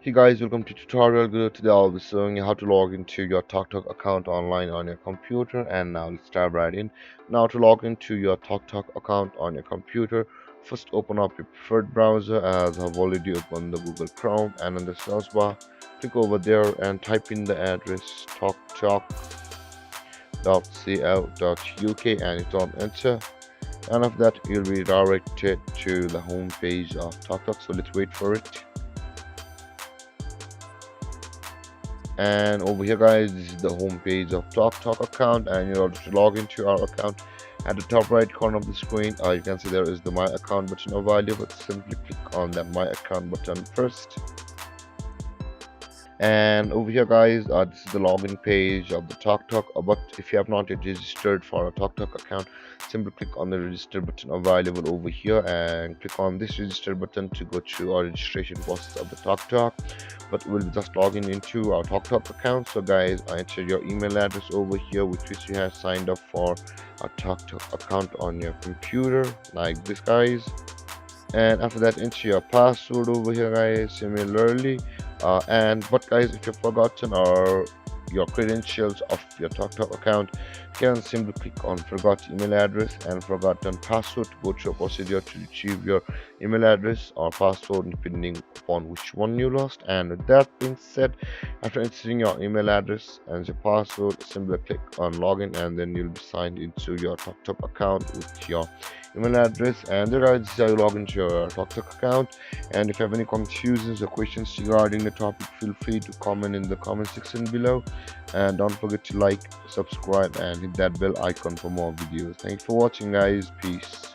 Hey guys, welcome to tutorial video. Today I'll be showing you how to log into your TalkTalk account online on your computer. And now let's dive right in. Now to log into your TalkTalk account on your computer, first open up your preferred browser as I've already opened the Google Chrome, and in the search bar click over there and type in the address talktalk.co.uk and hit on enter. And after that you'll be redirected to the home page of TalkTalk. So let's wait for it. And over here guys, this is the home page of TalkTalk account, and in order to log into our account, at the top right corner of the screen you can see there is the my account button available. Simply click on that my account button first. And over here guys, this is the login page of the TalkTalk. But if you have not yet registered for a TalkTalk account, simply click on the register button available over here and click on this register button to go to our registration process of the TalkTalk. But we'll be just logging into our TalkTalk account. So guys, enter your email address over here with which you have signed up for a TalkTalk account on your computer, like this guys. And after that, enter your password over here guys similarly. But guys, if you've forgotten or your credentials of your TalkTalk account, you can simply click on forgot email address and forgotten password to go through a procedure to retrieve your email address or password depending upon which one you lost. And with that being said, after entering your email address and your password, simply click on login, and then you'll be signed into your TalkTalk account with your email address. And there, guys, this is how you log into your TalkTalk account. And if you have any confusions or questions regarding the topic, feel free to comment in the comment section below. And don't forget to like, subscribe, and hit that bell icon for more videos. Thanks for watching guys. Peace.